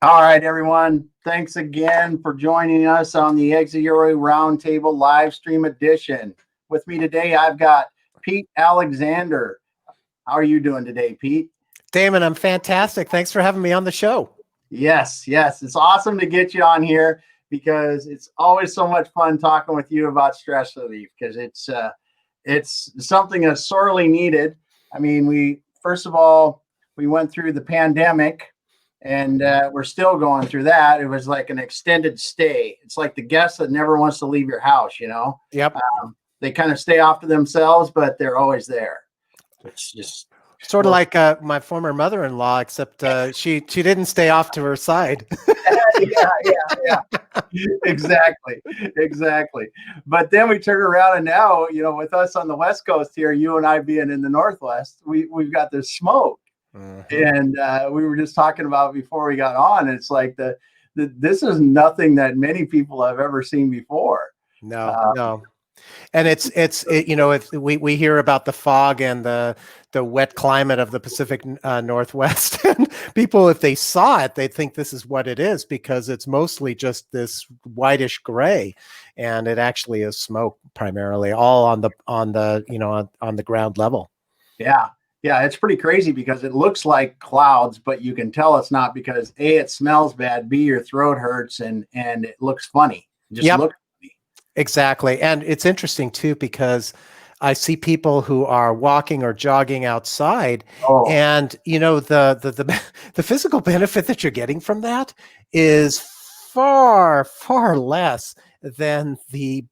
All right, everyone. Thanks again for joining us on the Exit Your Way Roundtable live stream edition. With me today, I've got Pete Alexander. How are you doing today, Pete? Damon, I'm fantastic. Thanks for having me on the show. Yes. It's awesome to get you on here because it's always so much fun talking with you about stress relief because it's something that's sorely needed. I mean, first of all, we went through the pandemic and we're still going through that. It was like an extended stay. It's like the guest that never wants to leave your house, you know? Yep. They kind of stay off to themselves, but they're always there. It's just sort of like my former mother-in-law, except she didn't stay off to her side. yeah. Exactly. But then we turn around and now, with us on the West Coast here, you and I being in the Northwest, we've got this smoke. And we were just talking about before we got on. It's like this is nothing that many people have ever seen before. No. And if we hear about the fog and the wet climate of the Pacific Northwest, and people, if they saw it, they think this is what it is because it's mostly just this whitish gray, and it actually is smoke primarily, all on the ground level. Yeah, it's pretty crazy because it looks like clouds, but you can tell it's not because A, it smells bad, B, your throat hurts, and it looks funny. Looks funny. Exactly. And it's interesting too, because I see people who are walking or jogging outside, and the physical benefit that you're getting from that is far, far less than the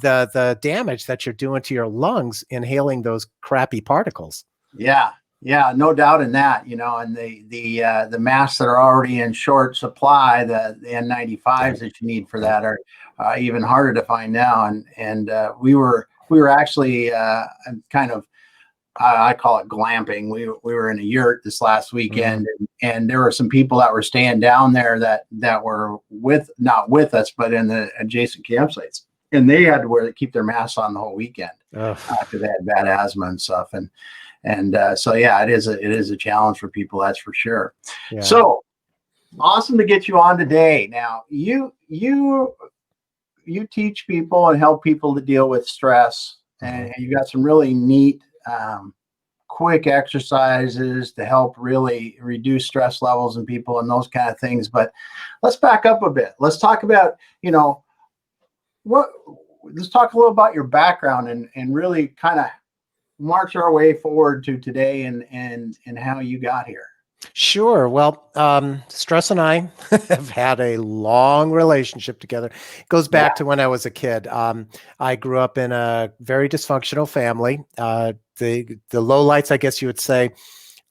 damage that you're doing to your lungs inhaling those crappy particles. Yeah, no doubt in that, and the masks that are already in short supply, the N95s that you need for that are even harder to find now. And we were actually kind of, I call it glamping. We were in a yurt this last weekend, and there were some people that were staying down there that were not with us, but in the adjacent campsites, and they had to keep their masks on the whole weekend because they had bad asthma and stuff. And so, yeah, it is a challenge for people. That's for sure. Yeah. So awesome to get you on today. Now you teach people and help people to deal with stress, and you got some really neat, quick exercises to help really reduce stress levels in people and those kind of things. But let's back up a bit. Let's talk about, let's talk a little about your background and really kind of march our way forward to today and how you got here. Sure. Well, Stress and I have had a long relationship together. It goes back to when I was a kid. I grew up in a very dysfunctional family. The lowlights, I guess you would say.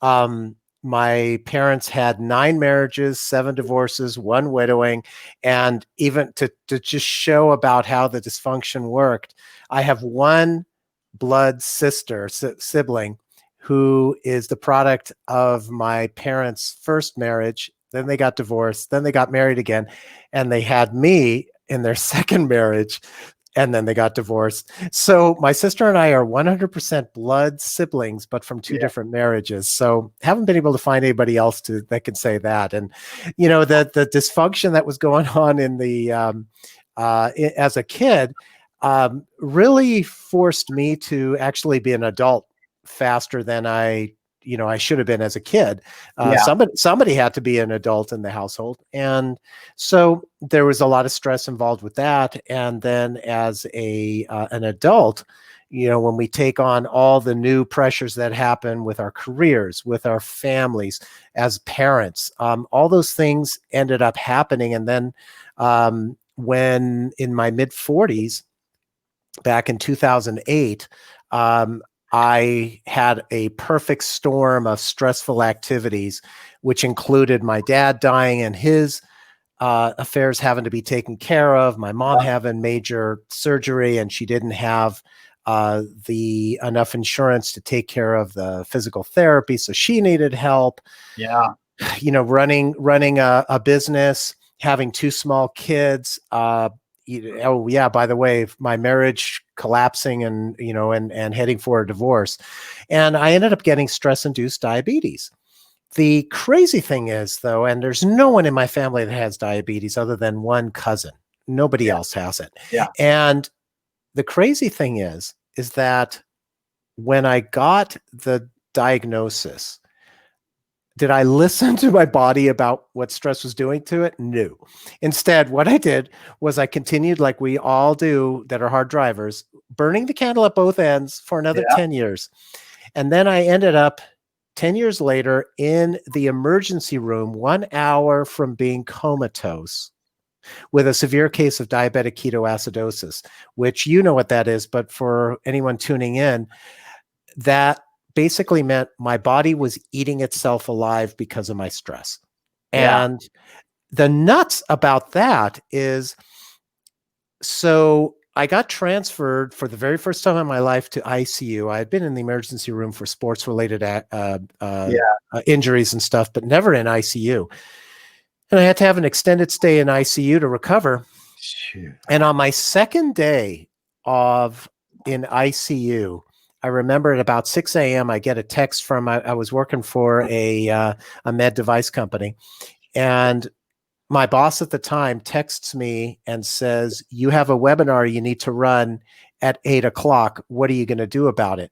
My parents had 9 marriages, 7 divorces, 1 widowing, and even to just show about how the dysfunction worked, I have 1 blood sibling who is the product of my parents' first marriage. Then they got divorced, then they got married again, and they had me in their second marriage, and then they got divorced. So my sister and I are 100% blood siblings, but from 2 different marriages. So haven't been able to find anybody else that can say that. And the dysfunction that was going on in the as a kid really forced me to actually be an adult faster than I should have been as a kid. Somebody had to be an adult in the household. And so there was a lot of stress involved with that. And then as an adult, when we take on all the new pressures that happen with our careers, with our families, as parents, all those things ended up happening. And then when in my mid 40s, back in 2008, I had a perfect storm of stressful activities, which included my dad dying and his affairs having to be taken care of, my mom having major surgery, and she didn't have enough insurance to take care of the physical therapy, so she needed help. Running a business, having 2 small kids. By the way, my marriage collapsing and heading for a divorce. And I ended up getting stress-induced diabetes. The crazy thing is, though, and there's no one in my family that has diabetes other than one cousin. Nobody Yeah. else has it. Yeah. And the crazy thing is that when I got the diagnosis, did I listen to my body about what stress was doing to it? No. Instead, what I did was I continued, like we all do that are hard drivers, burning the candle at both ends for another Yeah. 10 years. And then I ended up 10 years later in the emergency room, 1 hour from being comatose with a severe case of diabetic ketoacidosis, which you know what that is. But for anyone tuning in, that basically meant my body was eating itself alive because of my stress. Yeah. And the nuts about that is, so I got transferred for the very first time in my life to ICU. I had been in the emergency room for sports related injuries and stuff, but never in ICU. And I had to have an extended stay in ICU to recover. Shoot. And on my second day in ICU, I remember at about 6 a.m., I get a text from, I was working for a med device company. And my boss at the time texts me and says, "You have a webinar you need to run at 8 o'clock. What are you going to do about it?"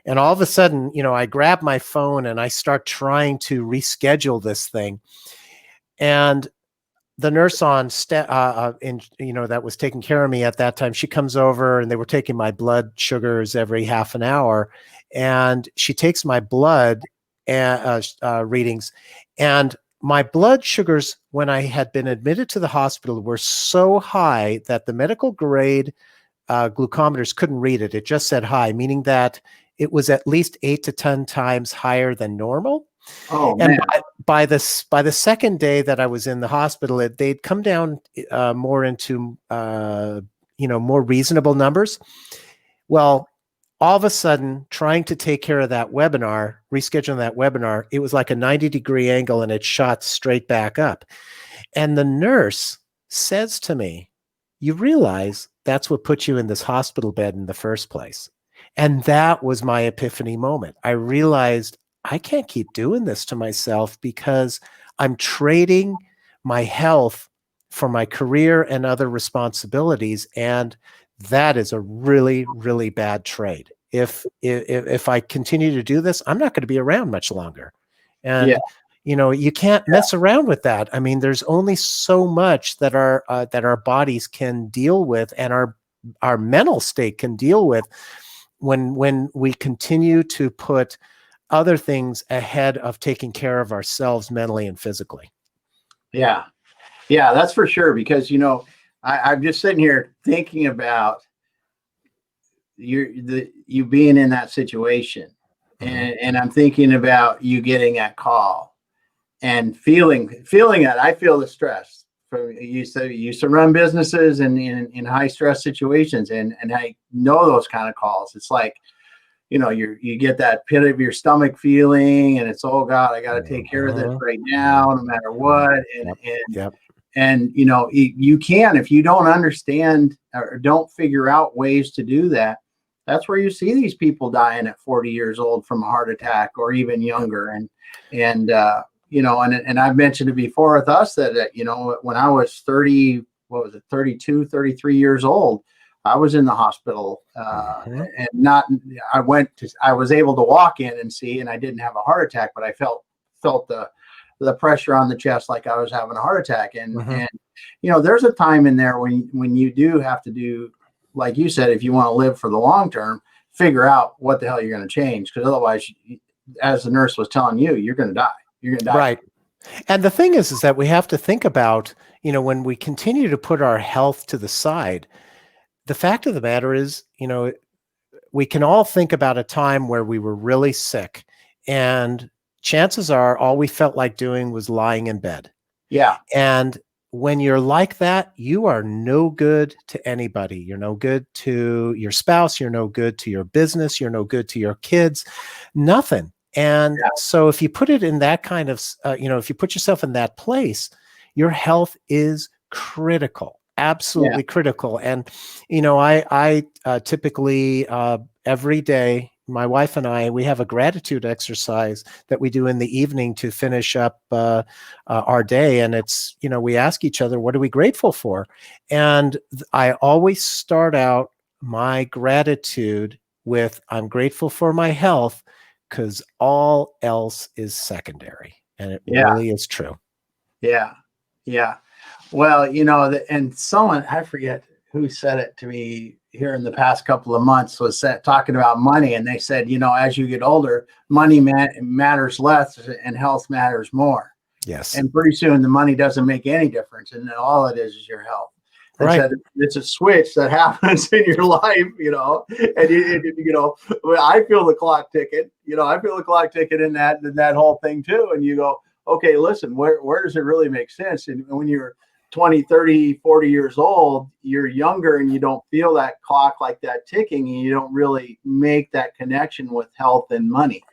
And all of a sudden, I grab my phone and I start trying to reschedule this thing. And the nurse that was taking care of me at that time, she comes over and they were taking my blood sugars every half an hour. And she takes my blood readings, and my blood sugars when I had been admitted to the hospital were so high that the medical grade glucometers couldn't read it. It just said high, meaning that it was at least 8 to 10 times higher than normal. Oh, and man. by the second day that I was in the hospital, they'd come down more into more reasonable numbers. Well, all of a sudden, trying to take care of that webinar, rescheduling that webinar, it was like a 90-degree angle and it shot straight back up. And the nurse says to me, "You realize that's what put you in this hospital bed in the first place." And that was my epiphany moment. I realized I can't keep doing this to myself because I'm trading my health for my career and other responsibilities. And that is a really, really bad trade. If I continue to do this, I'm not going to be around much longer. And you can't mess around with that. I mean, there's only so much that our bodies can deal with, and our mental state can deal with when we continue to put other things ahead of taking care of ourselves mentally and physically. Yeah, that's for sure. Because I'm just sitting here thinking about you being in that situation, and I'm thinking about you getting that call and feeling it. I feel the stress. You used to run businesses in high stress situations, and I know those kind of calls. It's like, you get that pit of your stomach feeling, and it's, oh God, I got to take care of this right now, no matter what. And you can, if you don't understand or don't figure out ways to do that, that's where you see these people dying at 40 years old from a heart attack or even younger. And I've mentioned it before with us that, when I was 32, 33 years old, I was in the hospital, and I was able to walk in and see, and I didn't have a heart attack, but I felt the pressure on the chest like I was having a heart attack. And there's a time in there when you do have to do, like you said, if you want to live for the long term, figure out what the hell you're going to change, because otherwise, as the nurse was telling you, you're going to die. You're going to die. Right. And the thing is that we have to think about, when we continue to put our health to the side, the fact of the matter is, we can all think about a time where we were really sick, and chances are all we felt like doing was lying in bed. Yeah. And when you're like that, you are no good to anybody. You're no good to your spouse. You're no good to your business. You're no good to your kids, nothing. And so if you put it in that kind of, if you put yourself in that place, your health is critical, absolutely critical. And, I typically every day my wife and I, we have a gratitude exercise that we do in the evening to finish up our day. And it's, we ask each other, what are we grateful for? And I always start out my gratitude with, I'm grateful for my health, because all else is secondary. And it really is true. Yeah. Yeah. Well, and someone, I forget who said it to me here in the past couple of months, was talking about money. And they said, as you get older, money matters less and health matters more. Yes. And pretty soon the money doesn't make any difference. And all it is your health. Right. It's a switch that happens in your life, and I feel the clock ticking, I feel the clock ticking in that whole thing too. And you go, okay, listen, where does it really make sense? And when you're 20, 30, 40 years old, you're younger and you don't feel that clock like that ticking, and you don't really make that connection with health and money.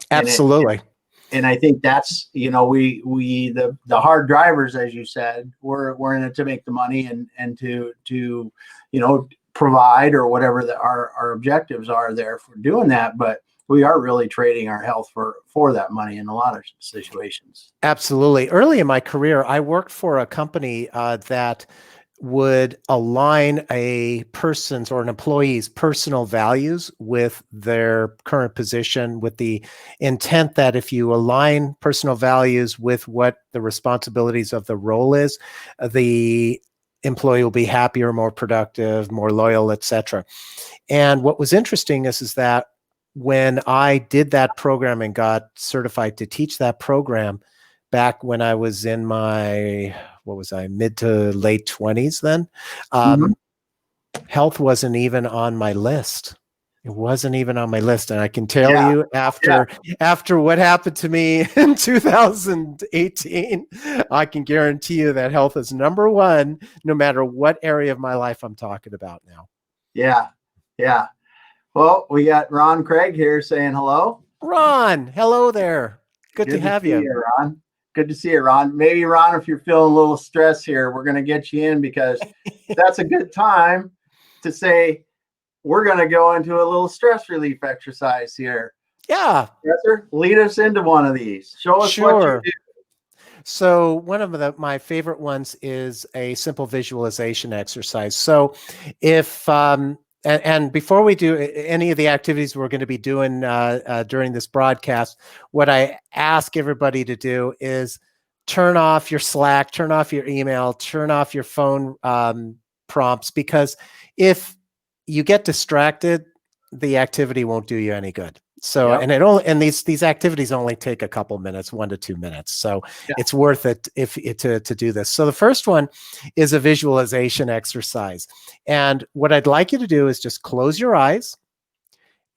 Absolutely. And I think that's, the hard drivers, as you said, we're in it to make the money and to provide, or whatever our objectives are there for doing that. But we are really trading our health for that money in a lot of situations. Absolutely. Early in my career, I worked for a company that would align a person's or an employee's personal values with their current position, with the intent that if you align personal values with what the responsibilities of the role is, the employee will be happier, more productive, more loyal, etc. And what was interesting is that when I did that program and got certified to teach that program back when I was in my, mid to late 20s then, health wasn't even on my list. It wasn't even on my list. And I can tell you after what happened to me in 2018, I can guarantee you that health is number one, no matter what area of my life I'm talking about now. Yeah. Yeah. Well, we got Ron Craig here saying hello. Ron, hello there. Good to have you. Ron. Good to see you, Ron. Maybe, Ron, if you're feeling a little stress here, we're going to get you in, because that's a good time to say we're going to go into a little stress relief exercise here. Yeah. Professor, lead us into one of these. Show us what you do. So one of my favorite ones is a simple visualization exercise. So if and before we do any of the activities we're going to be doing during this broadcast, what I ask everybody to do is turn off your Slack, turn off your email, turn off your phone prompts, because if you get distracted, the activity won't do you any good. So, and these activities only take a couple minutes, 1 to 2 minutes. So it's worth it to do this. So the first one is a visualization exercise. And what I'd like you to do is just close your eyes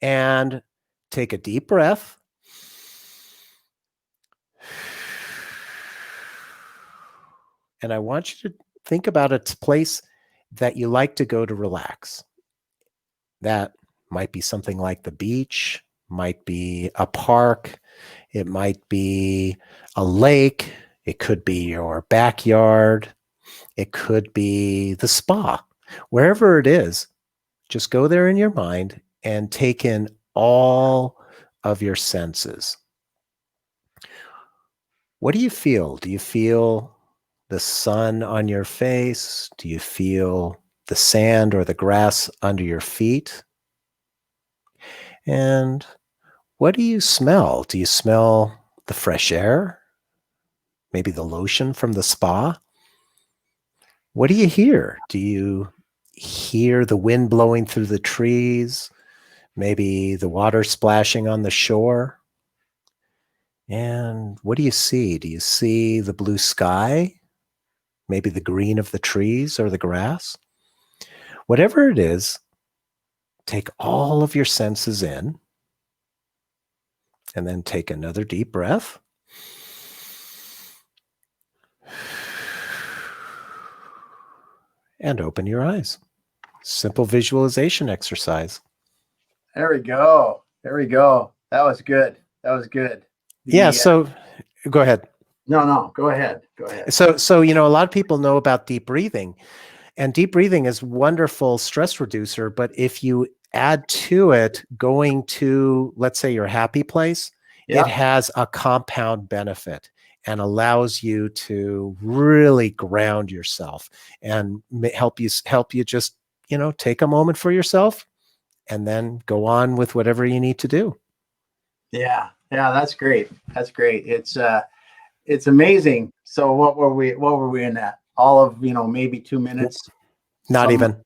and take a deep breath. And I want you to think about a place that you like to go to relax. That might be something like the beach, might be a park, it might be a lake, it could be your backyard, it could be the spa. Wherever it is, just go there in your mind and take in all of your senses. What do you feel? Do you feel the sun on your face? Do you feel the sand or the grass under your feet? And what do you smell? Do you smell the fresh air? Maybe the lotion from the spa? What do you hear? Do you hear the wind blowing through the trees? Maybe the water splashing on the shore? And what do you see? Do you see the blue sky? Maybe the green of the trees or the grass? Whatever it is, take all of your senses in, and then take another deep breath. And open your eyes. Simple visualization exercise. There we go. There we go. That was good. That was good. So go ahead. No, go ahead. Go ahead. So, a lot of people know about deep breathing, and deep breathing is wonderful stress reducer. But if you add to it going to, let's say, your happy place, Yeah. it has a compound benefit and allows you to really ground yourself and help you just, take a moment for yourself and then go on with whatever you need to do. Yeah. Yeah. That's great. That's great. It's amazing. So what were we in that? All of, maybe 2 minutes. Not even,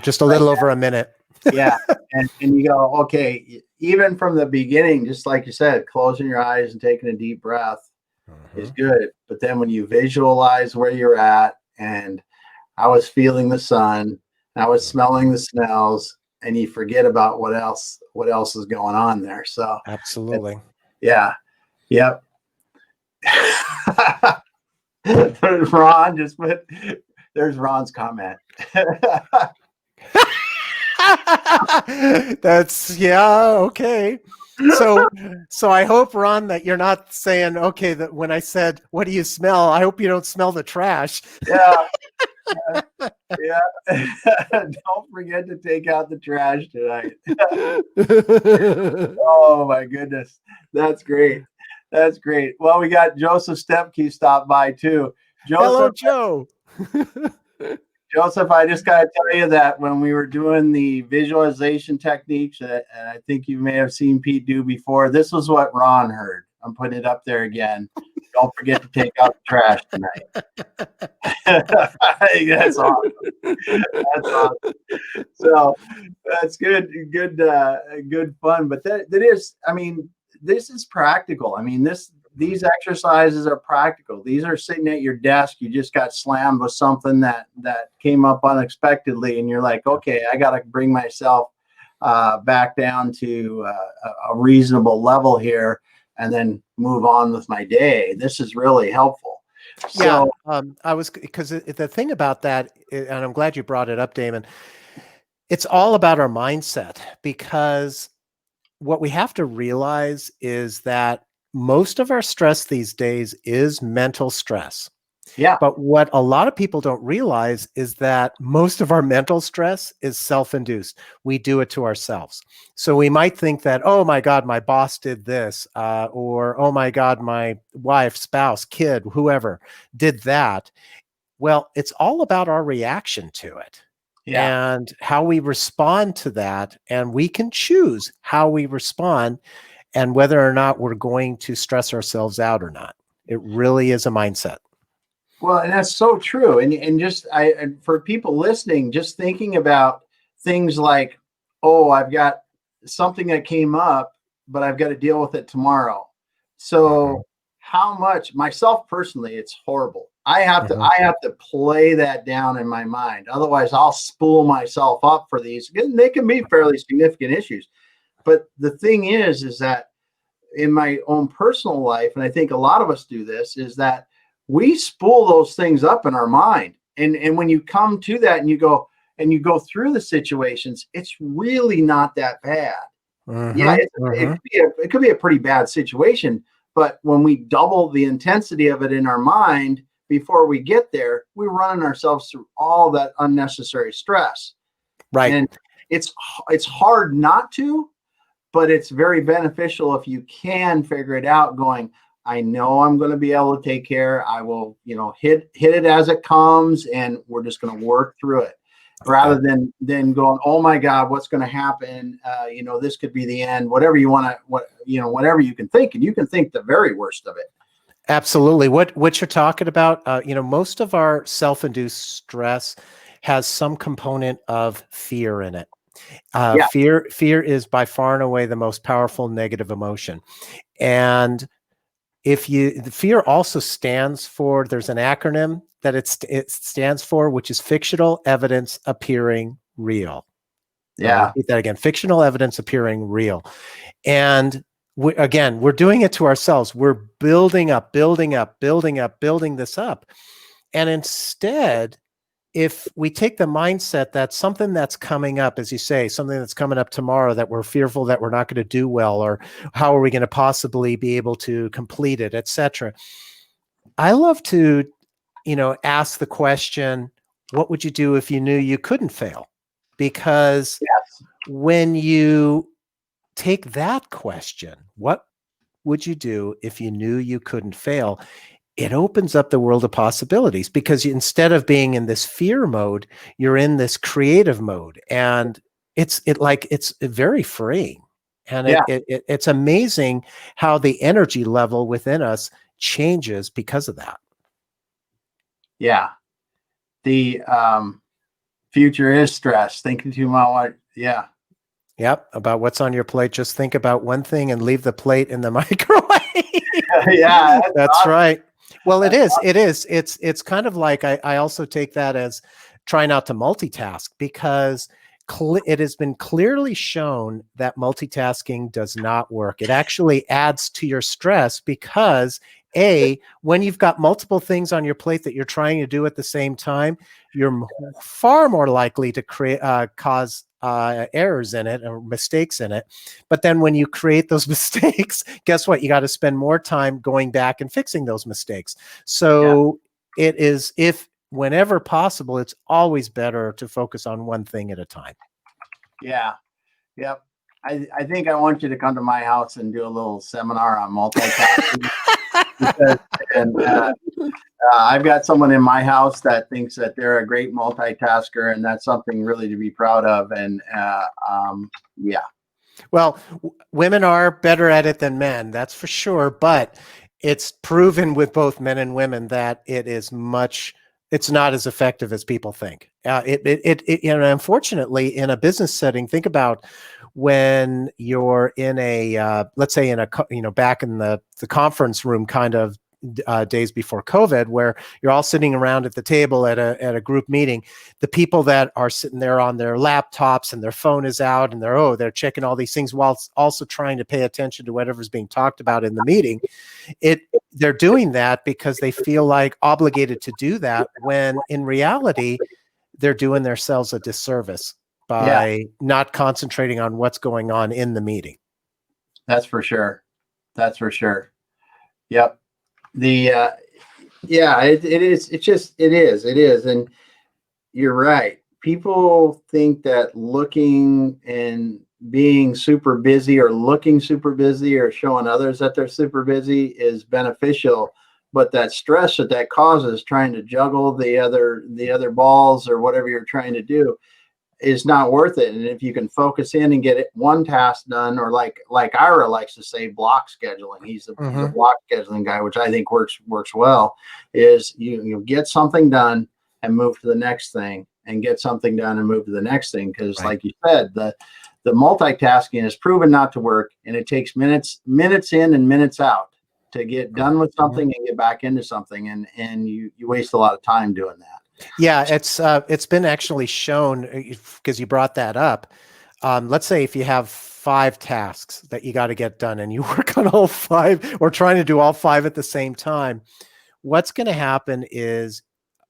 just a little over a minute. Yeah. And you go, okay, even from the beginning, just like you said, closing your eyes and taking a deep breath is good. But then when you visualize where you're at, and I was feeling the sun, I was smelling the smells, and you forget about what else is going on there. So Absolutely. yeah. Yep. Ron just put, there's Ron's comment. That's okay. So I hope, Ron, that you're not saying, okay, that when I said, what do you smell? I hope you don't smell the trash. Yeah. Yeah. Don't forget to take out the trash tonight. Oh my goodness. That's great. That's great. Well, we got Joseph Stepke stopped by too. Hello, Joseph, Joe. Joseph, I just got to tell you that when we were doing the visualization techniques, and I think you may have seen Pete do before, this was what Ron heard. I'm putting it up there again. Don't forget to take out the trash tonight. I think that's awesome. That's awesome. So that's good, good fun. But that is, I mean, this is practical. I mean, these exercises are practical. These are sitting at your desk. You just got slammed with something that came up unexpectedly, and you're like, okay, I got to bring myself back down to a reasonable level here, and then move on with my day. This is really helpful. So, yeah, because the thing about that, and I'm glad you brought it up, Damon, it's all about our mindset, because what we have to realize is that most of our stress these days is mental stress. yeah. But what a lot of people don't realize is that most of our mental stress is self-induced. We do it to ourselves. So we might think that, oh my God, my boss did this, or oh my God, my wife, spouse, kid, whoever did that. Well, it's all about our reaction to it. Yeah. And how we respond to that. And we can choose how we respond and whether or not we're going to stress ourselves out or not. It really is a mindset. Well, and that's so true. And just for people listening, just thinking about things like, oh, I've got something that came up, but I've got to deal with it tomorrow. So how much, myself personally, it's horrible. I have to play that down in my mind. Otherwise, I'll spool myself up for these. They can be fairly significant issues. But the thing is that in my own personal life, and I think a lot of us do this, is that we spool those things up in our mind. And when you come to that and you go through the situations, it's really not that bad. Yeah, it could be a pretty bad situation, but when we double the intensity of it in our mind before we get there, we're running ourselves through all that unnecessary stress. Right. And it's hard not to, but it's very beneficial if you can figure it out going, I know I'm going to be able to take care. I will, hit it as it comes, and we're just going to work through it rather than going, oh my God, what's going to happen? This could be the end, whatever you want to, whatever you can think, and you can think the very worst of it. Absolutely. What you're talking about, most of our self-induced stress has some component of fear in it. Fear is by far and away the most powerful negative emotion. And the fear also stands for, there's an acronym that it stands for, which is fictional evidence appearing real. Yeah. I'll repeat that again, fictional evidence appearing real. And we're doing it to ourselves. We're building this up. And instead, if we take the mindset that something that's coming up, as you say, something that's coming up tomorrow that we're fearful that we're not going to do well, or how are we going to possibly be able to complete it, etc. I love to, ask the question, what would you do if you knew you couldn't fail? Because when you take that question, what would you do if you knew you couldn't fail? It opens up the world of possibilities, because instead of being in this fear mode, you're in this creative mode, and it's very freeing. And Yeah. it's amazing how the energy level within us changes because of that. Yeah. The future is stress. Thinking too much. Yeah. Yep. About what's on your plate. Just think about one thing and leave the plate in the microwave. Yeah. That's Awesome. right. Well, it That's is. awesome. It is. It's kind of like, I also take that as try not to multitask, because it has been clearly shown that multitasking does not work. It actually adds to your stress, because when you've got multiple things on your plate that you're trying to do at the same time, you're far more likely to cause errors in it or mistakes in it. But then when you create those mistakes, guess what? You got to spend more time going back and fixing those mistakes. Yeah. So it is, if whenever possible, it's always better to focus on one thing at a time. Yeah. Yep. I think I want you to come to my house and do a little seminar on multitasking. Because, and I've got someone in my house that thinks that they're a great multitasker, and that's something really to be proud of. And yeah. Well, women are better at it than men, that's for sure. But it's proven with both men and women that it's not as effective as people think. Unfortunately, in a business setting, think about when you're in let's say back in the conference room kind of days before COVID, where you're all sitting around at the table at a group meeting. The people that are sitting there on their laptops and their phone is out, and they're checking all these things while also trying to pay attention to whatever's being talked about in the meeting. They're doing that because they feel like obligated to do that, when in reality, they're doing themselves a disservice by not concentrating on what's going on in the meeting. That's for sure. That's for sure. Yep. It is. It is. And you're right. People think that looking and being super busy, or looking super busy, or showing others that they're super busy is beneficial. But that stress that causes trying to juggle the other balls or whatever you're trying to do is not worth it. And if you can focus in and get one task done, or like Ira likes to say, block scheduling. He's a block scheduling guy, which I think works well. Is you get something done and move to the next thing, and get something done and move to the next thing. Because like you said, the multitasking is proven not to work, and it takes minutes in and minutes out to get done with something and get back into something, and you waste a lot of time doing that. Yeah, it's been actually shown, because you brought that up. Let's say if you have 5 tasks that you got to get done, and you work on all 5, or trying to do all 5 at the same time, what's going to happen is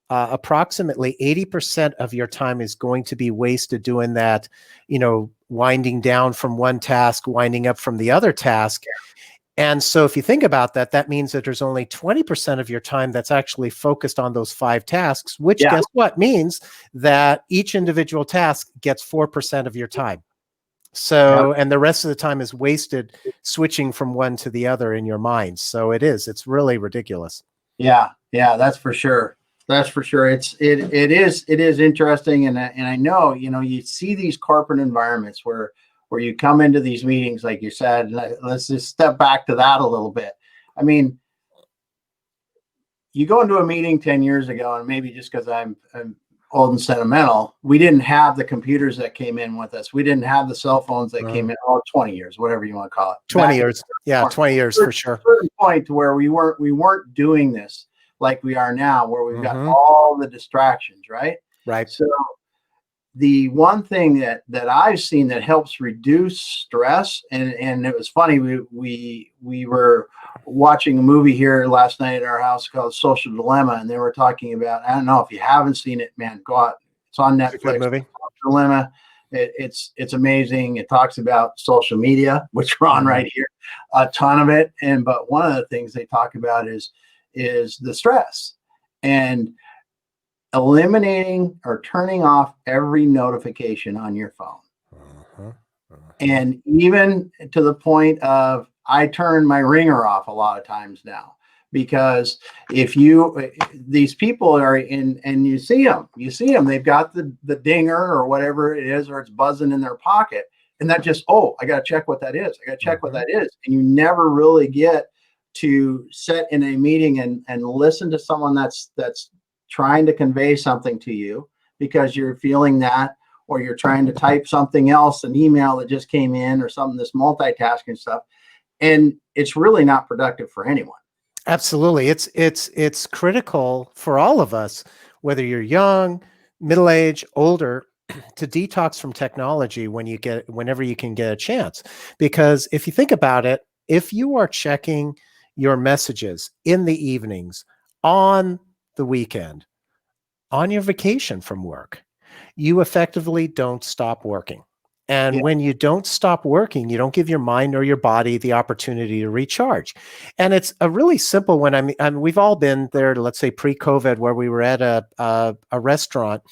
approximately 80% of your time is going to be wasted doing that, winding down from one task, winding up from the other task. And so if you think about that, that means that there's only 20% of your time that's actually focused on those 5 tasks, which guess what means that each individual task gets 4% of your time. So, and the rest of the time is wasted switching from one to the other in your mind. So it's really ridiculous. Yeah, that's for sure. That's for sure. It is interesting. And I know, you see these corporate environments where you come into these meetings, like you said. Let's just step back to that a little bit. I mean, you go into a meeting 10 years ago, and maybe just because I'm old and sentimental, we didn't have the computers that came in with us. We didn't have the cell phones that came in. 20 years, whatever you want to call it. 20 years. Yeah, 20 years for sure. Certain point to where we weren't doing this like we are now, where we've got all the distractions, right? Right. So the one thing that I've seen that helps reduce stress, and it was funny, we were watching a movie here last night at our house called Social Dilemma, and they were talking about, I don't know if you haven't seen it, man, go out. It's on Netflix. It's a good movie. Social Dilemma. It's amazing. It talks about social media, which we're on right here, a ton of it. But one of the things they talk about is the stress, and eliminating or turning off every notification on your phone. And even to the point of I turn my ringer off a lot of times now, because if you these people are in and you see them, they've got the dinger or whatever it is, or it's buzzing in their pocket, and that just, oh, I got to check what that is. I got to check what that is. And you never really get to sit in a meeting and listen to someone that's trying to convey something to you, because you're feeling that, or you're trying to type something else, an email that just came in or something, this multitasking stuff. And it's really not productive for anyone. Absolutely. It's critical for all of us, whether you're young, middle age, older, to detox from technology whenever you can get a chance. Because if you think about it, if you are checking your messages in the evenings, on the weekend, on your vacation from work, you effectively don't stop working. And Yeah. when you don't stop working, you don't give your mind or your body the opportunity to recharge. And it's a really simple one. I mean, we've all been there, let's say pre-COVID, where we were at a restaurant,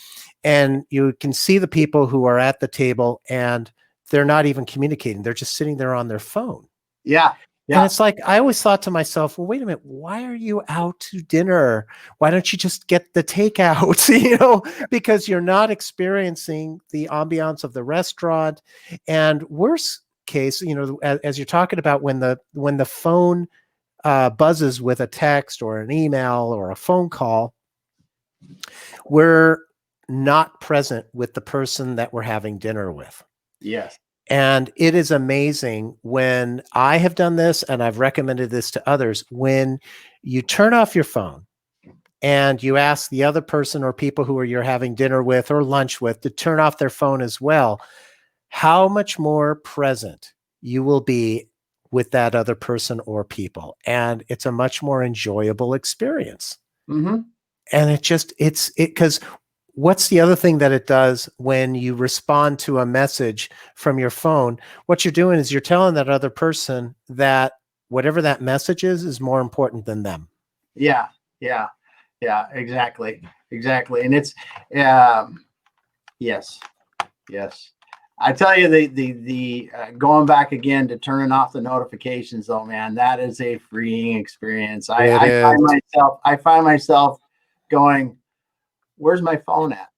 and you can see the people who are at the table and they're not even communicating. They're just sitting there on their phone. Yeah. And Yeah. it's like, I always thought to myself, well, wait a minute, why are you out to dinner? Why don't you just get the takeout? Because you're not experiencing the ambiance of the restaurant. And worst case, as you're talking about, when the phone buzzes with a text or an email or a phone call, we're not present with the person that we're having dinner with. Yes. And it is amazing when I have done this, and I've recommended this to others, when you turn off your phone and you ask the other person or people who you're having dinner with or lunch with to turn off their phone as well, how much more present you will be with that other person or people. And it's a much more enjoyable experience. Mm-hmm. And because what's the other thing that it does when you respond to a message from your phone? What you're doing is you're telling that other person that whatever that message is more important than them. Yeah. Yeah. Yeah. Exactly. And it's, yes. I tell you, the going back again to turning off the notifications, though, man, that is a freeing experience. I find myself going, where's my phone at?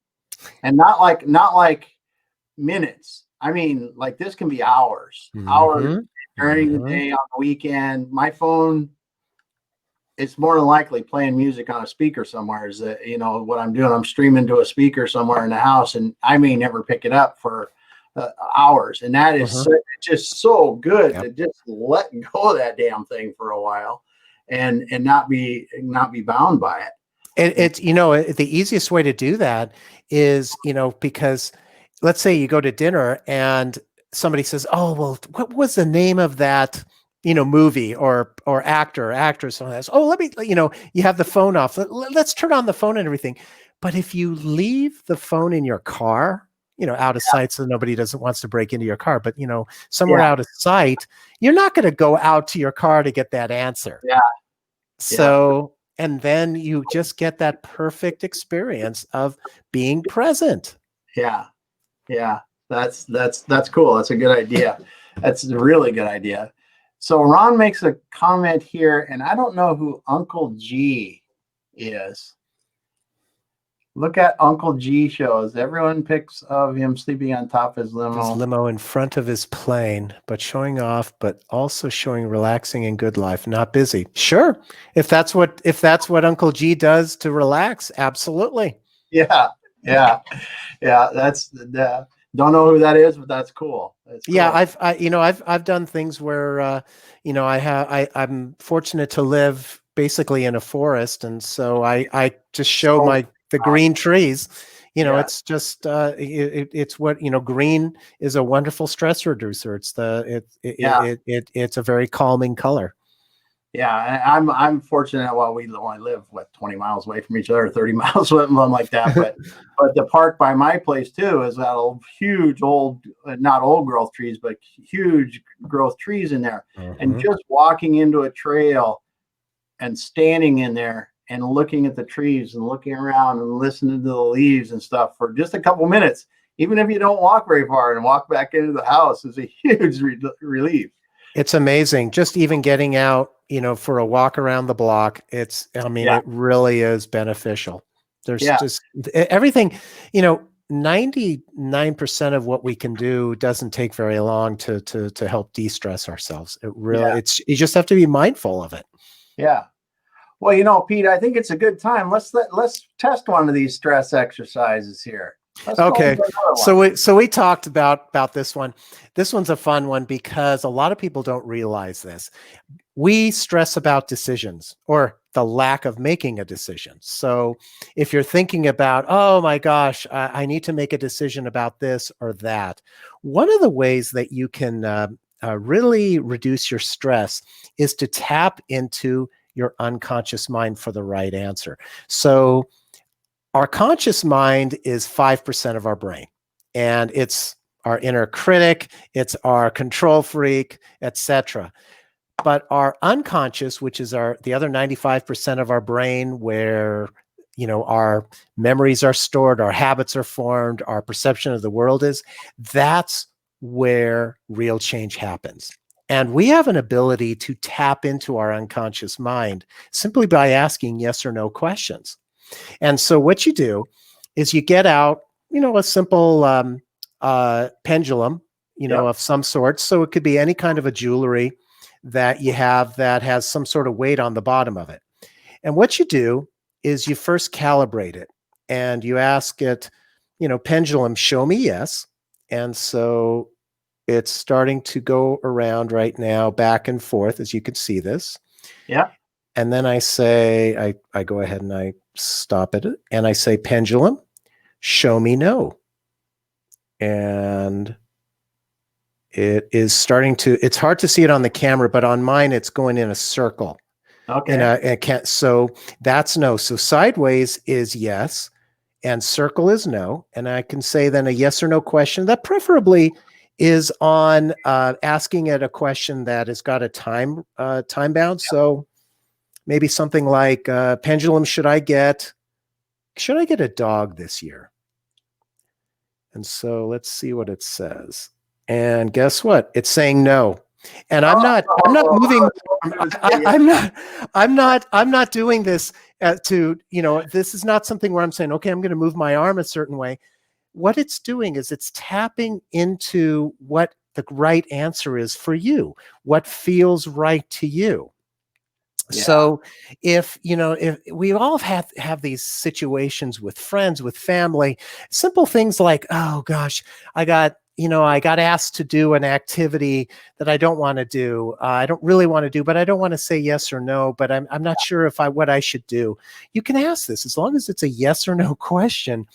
And not like minutes. I mean, like, this can be hours during the day, on the weekend. My phone, it's more than likely playing music on a speaker somewhere. Is that, what I'm doing? I'm streaming to a speaker somewhere in the house, and I may never pick it up for hours. And that is just so good to just let go of that damn thing for a while, and not be bound by it. It's the easiest way to do that is, because let's say you go to dinner and somebody says, oh, well, what was the name of that, movie or actor or actress? And that's, oh, let me, you have the phone off. Let's turn on the phone and everything. But if you leave the phone in your car, out of sight, so nobody wants to break into your car, but somewhere out of sight, you're not going to go out to your car to get that answer. Yeah. So, and then you just get that perfect experience of being present. Yeah. That's cool. That's a good idea. That's a really good idea. So Ron makes a comment here, and I don't know who Uncle G is. Look at Uncle G shows. Everyone picks of him sleeping on top of his limo. His limo in front of his plane, but showing off, but also showing relaxing and good life, not busy. Sure. If that's what Uncle G does to relax, absolutely. Yeah. That's don't know who that is, but that's cool. That's cool. Yeah, I've done things where I'm fortunate to live basically in a forest, and so I just show the green trees. It's just it's what green is a wonderful stress reducer. It's a very calming color. Yeah, I'm fortunate. Well, we only live 20 miles away from each other, 30 miles, something like that. But the park by my place too has got a huge not old growth trees, but huge growth trees in there. And just walking into a trail and standing in there and looking at the trees and looking around and listening to the leaves and stuff for just a couple minutes even if you don't walk very far and walk back into the house is a huge relief. It's amazing. Just even getting out, for a walk around the block, it really is beneficial. There's just everything, 99% of what we can do doesn't take very long to help de-stress ourselves. It really, you just have to be mindful of it. Yeah. Well, Pete, I think it's a good time. Let's test one of these stress exercises here. Okay. So we talked about this one. This one's a fun one because a lot of people don't realize this. We stress about decisions or the lack of making a decision. So if you're thinking about, oh my gosh, I need to make a decision about this or that, one of the ways that you can really reduce your stress is to tap into your unconscious mind for the right answer. So our conscious mind is 5% of our brain, and it's our inner critic, it's our control freak, etc. But our unconscious, which is the other 95% of our brain, where our memories are stored, our habits are formed, our perception of the world is, that's where real change happens. And we have an ability to tap into our unconscious mind simply by asking yes or no questions. And so what you do is you get out, a simple pendulum, of some sort. So it could be any kind of a jewelry that you have that has some sort of weight on the bottom of it. And what you do is you first calibrate it and you ask it, pendulum, show me yes. And so it's starting to go around right now, back and forth, as you can see this. Yeah. And then I say, I go ahead and I stop it and I say, pendulum, show me no. And it is starting to, it's hard to see it on the camera, but on mine, it's going in a circle. Okay. And so that's no. So sideways is yes, and circle is no. And I can say then a yes or no question that preferably is on asking it a question that has got a time bound. So maybe something like pendulum, should I get a dog this year? And so let's see what it says. And guess what? It's saying no. And I'm not moving. I'm not doing this this is not something where I'm saying, okay, I'm going to move my arm a certain way. What it's doing is it's tapping into what the right answer is for you, what feels right to you. Yeah. So if we all have these situations with friends, with family, simple things like, oh gosh, I got asked to do an activity that I don't want to do. I don't really want to do, but I don't want to say yes or no, but I'm not sure what I should do. You can ask this as long as it's a yes or no question.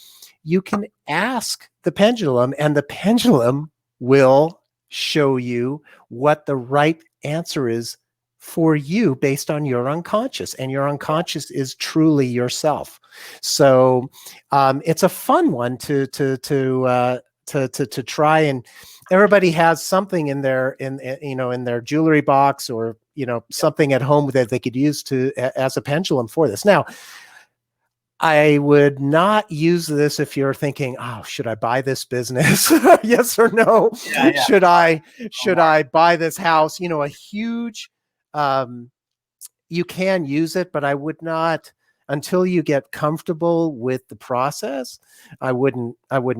You can ask the pendulum, and the pendulum will show you what the right answer is for you based on your unconscious, and your unconscious is truly yourself. So it's a fun one to try, and everybody has something in their jewelry box or something at home that they could use as a pendulum for this. Now, I would not use this if you're thinking, oh, should I buy this business? Yes or no? Yeah. Should I buy this house? A huge, you can use it, but I would not, until you get comfortable with the process. I wouldn't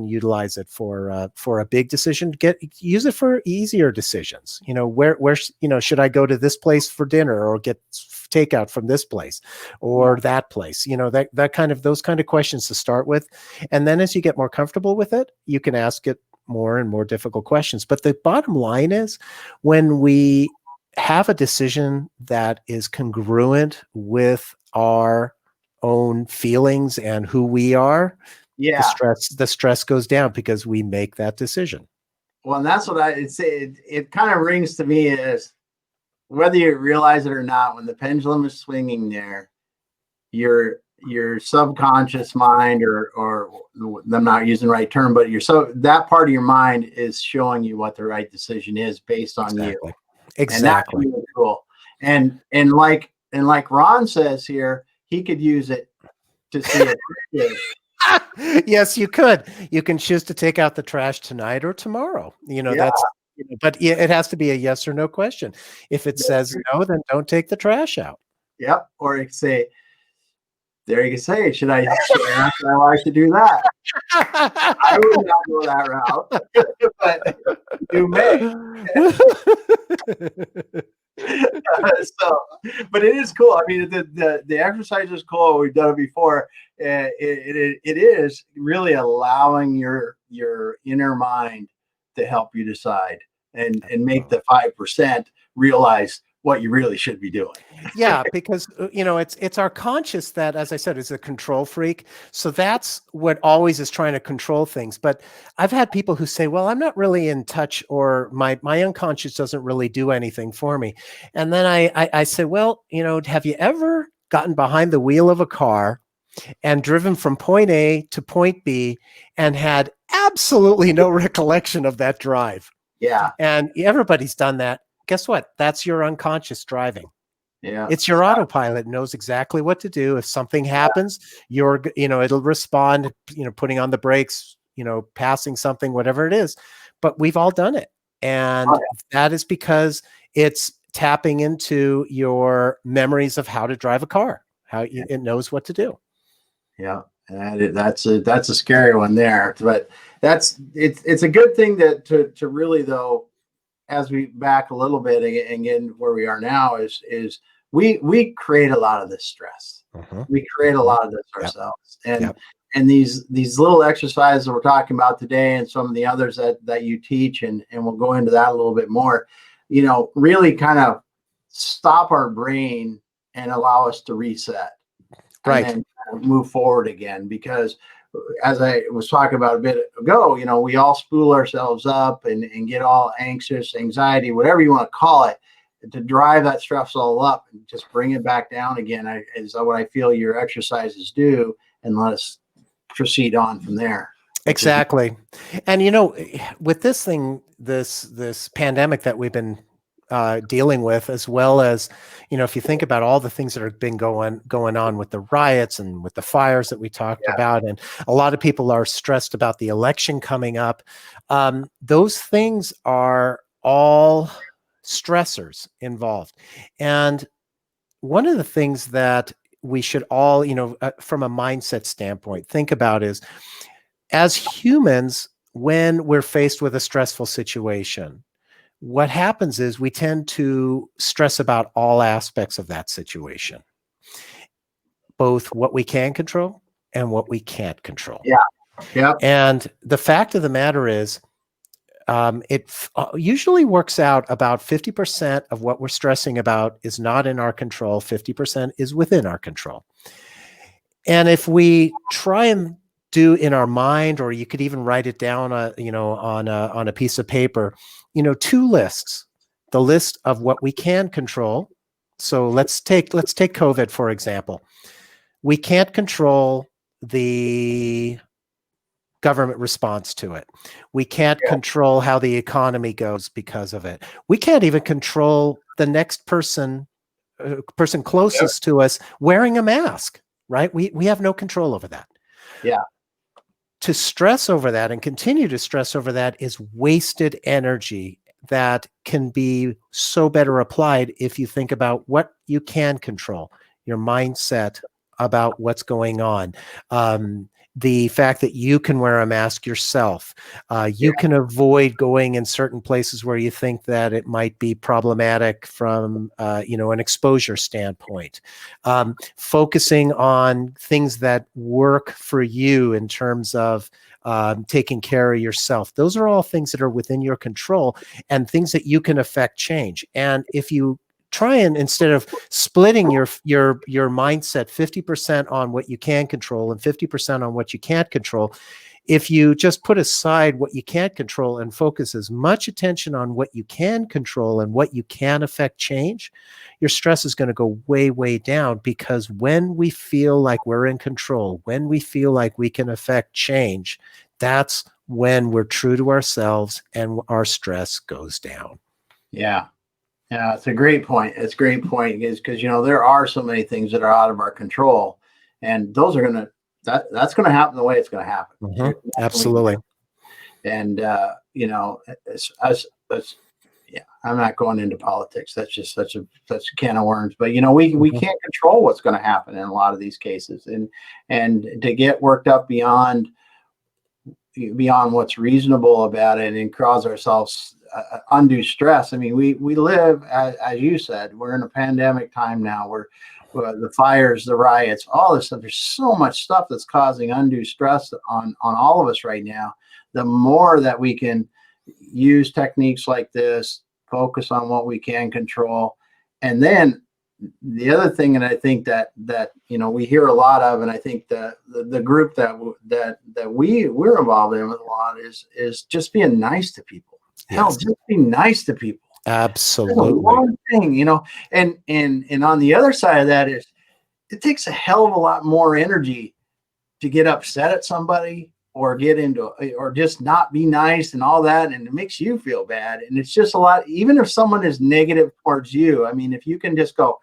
utilize it for a big decision. Use it for easier decisions. Where should I go to this place for dinner or get takeout from this place or that place? Those kind of questions to start with, and then as you get more comfortable with it, you can ask it more and more difficult questions. But the bottom line is, when we have a decision that is congruent with our own feelings and who we are, the stress goes down because we make that decision. Well, and that's what I'd say. It kind of rings to me as, whether you realize it or not, when the pendulum is swinging there, your subconscious mind, or I'm not using the right term, but that part of your mind is showing you what the right decision is based on you. Exactly. And that's really cool. And like Ron says here, he could use it to see it. Yes, you could. You can choose to take out the trash tonight or tomorrow. Yeah, But it has to be a yes or no question. If it says no, then don't take the trash out. yep. Or you could say, there you can say, should I ask my wife to do that? I would not go that route, but you may. So, but it is cool. I mean, the exercise is cool. We've done it before. It is really allowing your inner mind to help you decide and make the 5% realize what you really should be doing. Yeah, because it's our conscious that, as I said, is a control freak. So that's what always is trying to control things. But I've had people who say, well, I'm not really in touch, or my unconscious doesn't really do anything for me. And then I say, well, have you ever gotten behind the wheel of a car and driven from point A to point B and had absolutely no recollection of that drive? Yeah. And everybody's done that. Guess what? That's your unconscious driving. Yeah. It's your autopilot, knows exactly what to do. If something happens, it'll respond, putting on the brakes, passing something, whatever it is. But we've all done it. And that is because it's tapping into your memories of how to drive a car, it knows what to do. Yeah. And that's a scary one there, but it's a good thing to really, though, as we back a little bit and get where we are now is we create a lot of this stress. We create a lot of this ourselves. And these little exercises that we're talking about today, and some of the others that you teach, and we'll go into that a little bit more, really kind of stop our brain and allow us to reset. Right. And then move forward again, because as I was talking about a bit ago, we all spool ourselves up and get all anxious, anxiety, whatever you want to call it, to drive that stress all up and just bring it back down again is what I feel your exercises do, and let us proceed on from there. Exactly. And, with this thing, this pandemic that we've been dealing with, as well as, if you think about all the things that have been going on with the riots and with the fires that we talked about, and a lot of people are stressed about the election coming up. Those things are all stressors involved. And one of the things that we should all, from a mindset standpoint, think about is, as humans, when we're faced with a stressful situation, what happens is we tend to stress about all aspects of that situation, both what we can control and what we can't control. Yeah. And the fact of the matter is, it usually works out about 50% of what we're stressing about is not in our control. 50% is within our control. And if we try and do in our mind, or you could even write it down, on a piece of paper, 2 lists: the list of what we can control. So let's take COVID, for example. We can't control the government response to it. We can't control how the economy goes because of it. We can't even control the next person closest to us wearing a mask, right? We have no control over that. Yeah. To stress over that and continue to stress over that is wasted energy that can be so better applied if you think about what you can control, your mindset about what's going on. The fact that you can wear a mask yourself, you can avoid going in certain places where you think that it might be problematic from, an exposure standpoint. Focusing on things that work for you in terms of taking care of yourself. Those are all things that are within your control and things that you can affect change. And if you try and, instead of splitting your mindset 50% on what you can control and 50% on what you can't control, if you just put aside what you can't control and focus as much attention on what you can control and what you can affect change, your stress is going to go way, way down. Because when we feel like we're in control, when we feel like we can affect change, that's when we're true to ourselves and our stress goes down. Yeah. Yeah, it's a great point. It's a great point, is because there are so many things that are out of our control, and those are going to that's going to happen the way it's going to happen. Absolutely. And yeah, I'm not going into politics. That's just such a can of worms. But we can't control what's going to happen in a lot of these cases, and to get worked up beyond what's reasonable about it and cause ourselves undue stress. I mean, we live, as you said, we're in a pandemic time now. We're the fires, the riots, all this stuff. There's so much stuff that's causing undue stress on all of us right now. The more that we can use techniques like this, focus on what we can control, and then the other thing, and I think that we hear a lot of, and I think the group that we're involved in with a lot is just being nice to people. Yes. Hell, just be nice to people. Absolutely. One thing, and on the other side of that is it takes a hell of a lot more energy to get upset at somebody or get into, or just not be nice and all that. And it makes you feel bad. And it's just a lot, even if someone is negative towards you. I mean, if you can just go,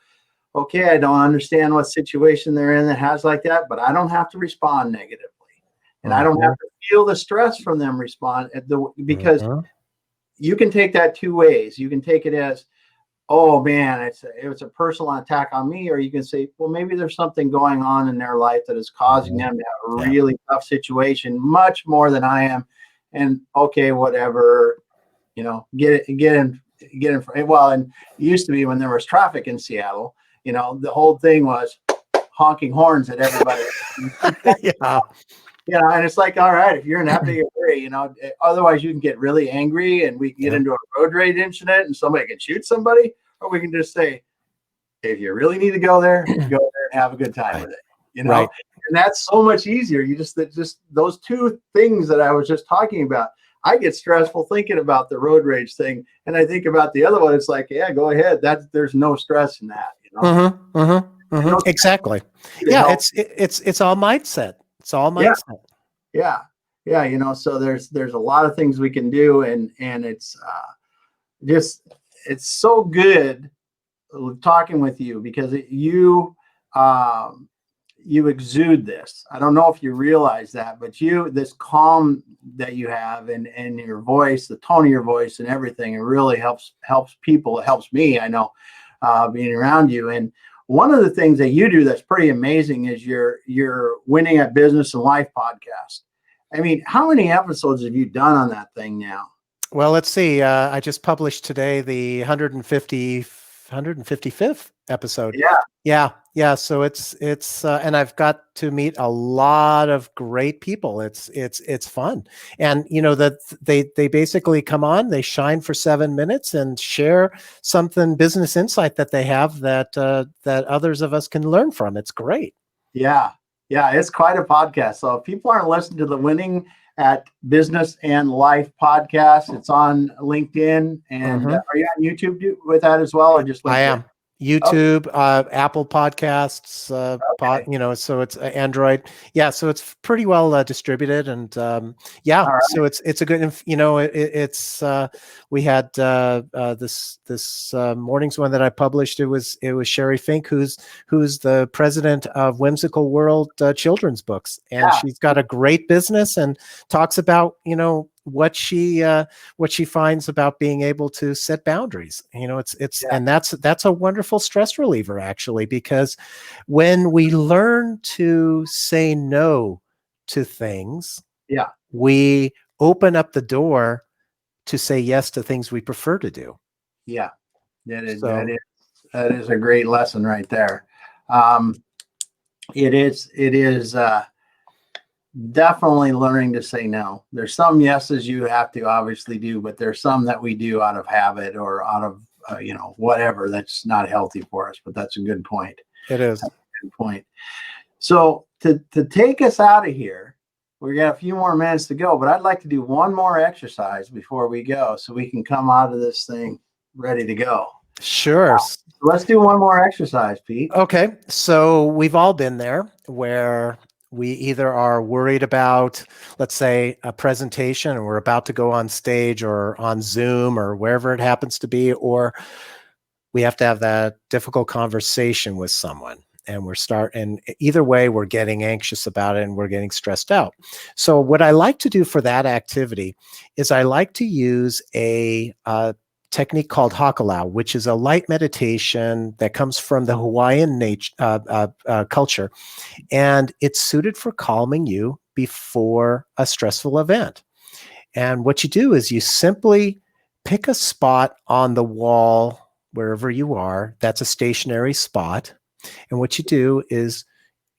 okay, I don't understand what situation they're in that has like that, but I don't have to respond negatively. And I don't have to feel the stress from them because you can take that two ways. You can take it as, oh man, it's a personal attack on me, or you can say, well, maybe there's something going on in their life that is causing them to have a really tough situation, much more than I am. And okay, whatever, get in. Well, and it used to be when there was traffic in Seattle, the whole thing was honking horns at everybody. And it's like, all right, if you're in that big a hurry, otherwise you can get really angry and we can get into a road rage incident and somebody can shoot somebody, or we can just say, if you really need to go there, go there and have a good time with it, And that's so much easier. You just those two things that I was just talking about. I get stressful thinking about the road rage thing, and I think about the other one. It's like, yeah, go ahead. There's no stress in that, Exactly. Yeah, it's all mindset. It's all mindset. Yeah. So there's a lot of things we can do, and it's it's so good talking with you because you exude this. I don't know if you realize that, but this calm that you have and your voice, the tone of your voice and everything, it really helps people. It helps me, I know, being around you. And one of the things that you do that's pretty amazing is your Winning at Business and Life podcast. I mean, how many episodes have you done on that thing now? Well, let's see. I just published today the 155th episode. Yeah. So it's and I've got to meet a lot of great people. It's fun, and that they basically come on, they shine for 7 minutes and share something business insight that they have that others of us can learn from. It's great. Yeah, it's quite a podcast. So if people aren't listening to the Winning at Business and Life podcast, it's on LinkedIn, and are you on YouTube with that as well, or just LinkedIn? I am. YouTube, Apple Podcasts, so it's Android. Yeah, so it's pretty well distributed, and so it's a good. We had this morning's one that I published. It was Sherry Fink, who's the president of Whimsical World Children's Books, and she's got a great business and talks about what she finds about being able to set boundaries. And that's a wonderful stress reliever, actually, because when we learn to say no to things, we open up the door to say yes to things we prefer to do. Yeah, that is a great lesson right there. It is definitely learning to say no. There's some yeses you have to obviously do, but there's some that we do out of habit or out of whatever that's not healthy for us. But that's a good point. It is. That's a good point. So to take us out of here, we got a few more minutes to go, but I'd like to do one more exercise before we go so we can come out of this thing ready to go. Sure. Let's do one more exercise, Pete. Okay. So we've all been there where we either are worried about, let's say, a presentation and we're about to go on stage or on Zoom or wherever it happens to be, or we have to have that difficult conversation with someone. and and either way, we're getting anxious about it and we're getting stressed out. So what I like to do for that activity is I like to use a technique called Hakalau, which is a light meditation that comes from the Hawaiian culture, and it's suited for calming you before a stressful event. And what you do is you simply pick a spot on the wall, wherever you are, that's a stationary spot. And what you do is,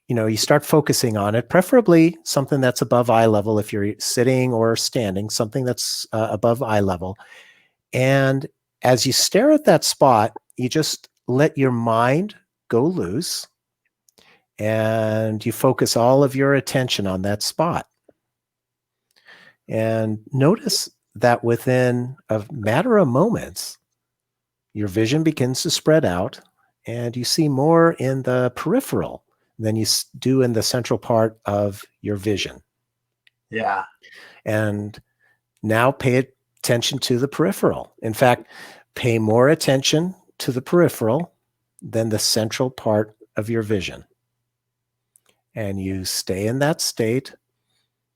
you start focusing on it, preferably something that's above eye level. If you're sitting or standing, something that's above eye level. And as you stare at that spot, you just let your mind go loose and you focus all of your attention on that spot. And notice that within a matter of moments, your vision begins to spread out and you see more in the peripheral than you do in the central part of your vision. Yeah. And now pay attention to the peripheral. In fact, pay more attention to the peripheral than the central part of your vision. And you stay in that state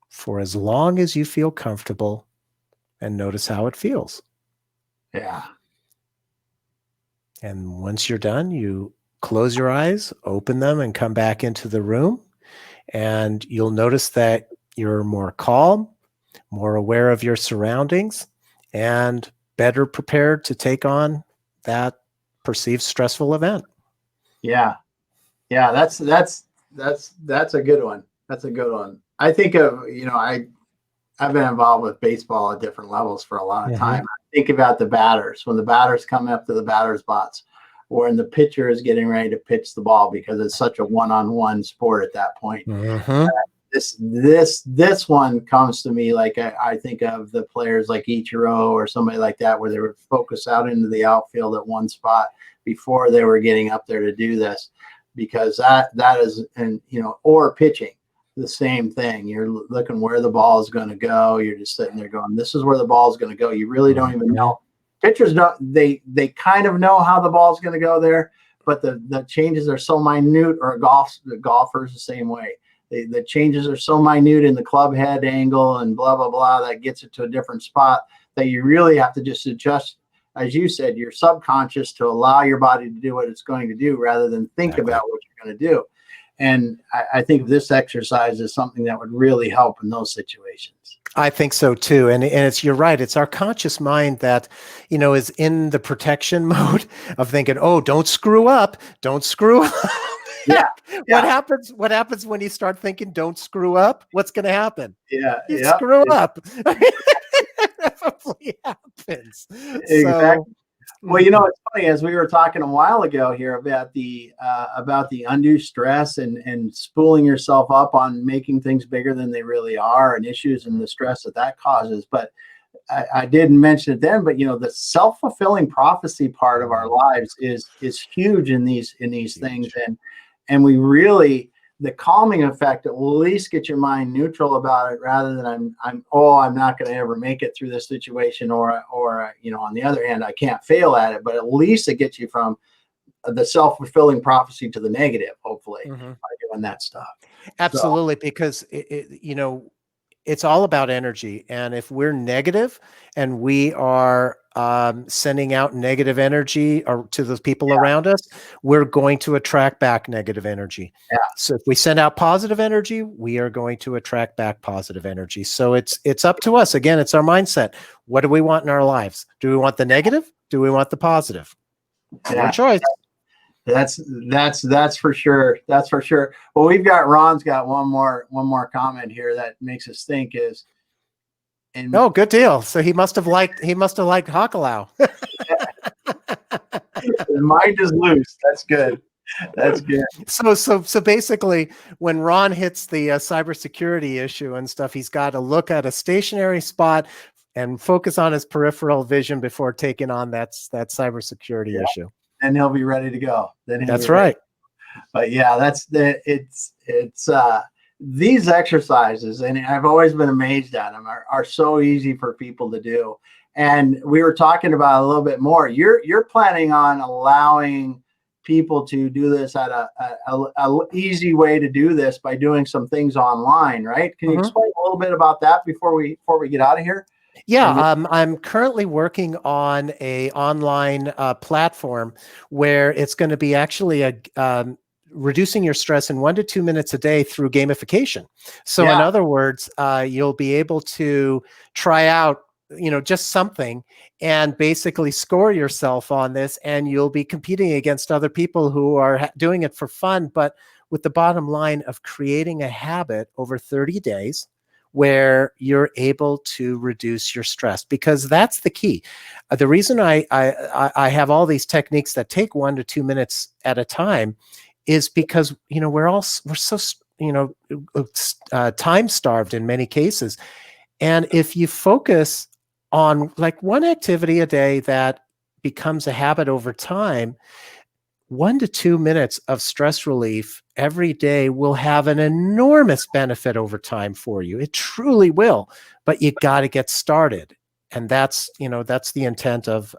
for as long as you feel comfortable and notice how it feels. Yeah. And once you're done, you close your eyes, open them, and come back into the room. And you'll notice that you're more calm, more aware of your surroundings, and better prepared to take on that perceived stressful event. Yeah. Yeah. That's a good one. That's a good one. I think of, I've been involved with baseball at different levels for a lot of time. I think about the batters, when the batters come up to the batter's box, or when the pitcher is getting ready to pitch the ball, because it's such a one-on-one sport at that point. This one comes to me like I think of the players like Ichiro or somebody like that, where they would focus out into the outfield at one spot before they were getting up there to do this, because that is, and or pitching. The same thing. You're looking where the ball is going to go. You're just sitting there going, this is where the ball is going to go. You really don't even know. Pitchers don't, they kind of know how the ball is going to go there, but the changes are so minute, or the golfers the same way. The changes are so minute in the club head angle and blah, blah, blah, that gets it to a different spot, that you really have to just adjust, as you said, your subconscious, to allow your body to do what it's going to do rather than think about what you're going to do. And I think this exercise is something that would really help in those situations. I think so too. And you're right. It's our conscious mind that, is in the protection mode of thinking, oh, don't screw up. Don't screw up. Yeah. What happens when you start thinking, don't screw up? What's going to happen? Yeah. You screw up. That probably happens. Exactly. So, well, it's funny, as we were talking a while ago here about the undue stress and spooling yourself up on making things bigger than they really are, and issues and the stress that causes. But I didn't mention it then, but the self-fulfilling prophecy part of our lives is huge in these things, and we really, the calming effect, at least get your mind neutral about it, rather than I'm not going to ever make it through this situation, or on the other hand, I can't fail at it. But at least it gets you from the self-fulfilling prophecy to the negative, hopefully, by doing that stuff. Absolutely, because it's all about energy, and if we're negative and we are sending out negative energy to the people around us, we're going to attract back negative energy. Yeah. So if we send out positive energy, we are going to attract back positive energy. So it's up to us. Again, it's our mindset. What do we want in our lives? Do we want the negative? Do we want the positive? Your choice. That's for sure. That's for sure. Well, Ron's got one more comment here that makes us think is. Oh, good deal. So he must have liked Hakalau. His mind is loose. That's good. That's good. So basically, when Ron hits the cybersecurity issue and stuff, he's got to look at a stationary spot and focus on his peripheral vision before taking on that cybersecurity issue. And he'll be ready to go. That's right. But yeah, it's these exercises, and I've always been amazed at them, are so easy for people to do. And we were talking about a little bit more. You're planning on allowing people to do this at a easy way to do this by doing some things online, right? Can you explain a little bit about that before we get out of here? Yeah, I'm currently working on a online platform where it's going to be actually reducing your stress in 1 to 2 minutes a day through gamification. So in other words, you'll be able to try out, just something and basically score yourself on this, and you'll be competing against other people who are doing it for fun, but with the bottom line of creating a habit over 30 days where you're able to reduce your stress, because that's the key. The reason I have all these techniques that take 1 to 2 minutes at a time is because, we're so, time starved in many cases. And if you focus on like one activity a day that becomes a habit over time, 1 to 2 minutes of stress relief every day will have an enormous benefit over time for you. It truly will, but you got to get started. And that's the intent of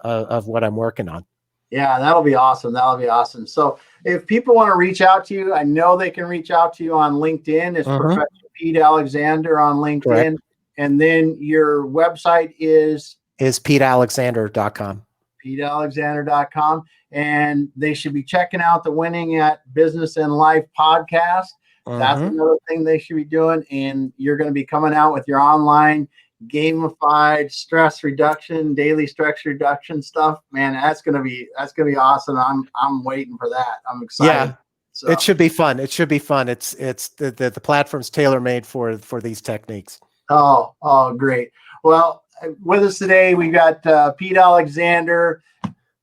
what I'm working on. Yeah, that'll be awesome. That'll be awesome. So if people want to reach out to you, I know they can reach out to you on LinkedIn. It's Professor Pete Alexander on LinkedIn. Correct. And then your website is PeteAlexander.com. PeteAlexander.com. And they should be checking out the Winning at Business and Life podcast. That's another thing they should be doing. And you're going to be coming out with your online gamified stress reduction, daily stress reduction stuff. Man, that's gonna be awesome. I'm waiting for that. I'm excited. Yeah. So it should be fun. It's the platform's tailor-made for these techniques. Oh, great. Well, with us today, we got Pete Alexander,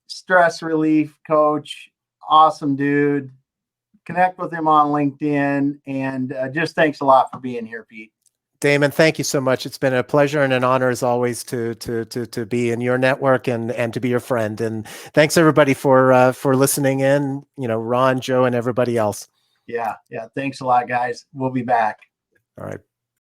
stress relief coach. Awesome dude. Connect with him on LinkedIn, and just thanks a lot for being here, Pete. Damon, thank you so much. It's been a pleasure and an honor as always to be in your network and to be your friend. And thanks everybody for listening in, Ron, Joe, and everybody else. Yeah. Thanks a lot, guys. We'll be back. All right.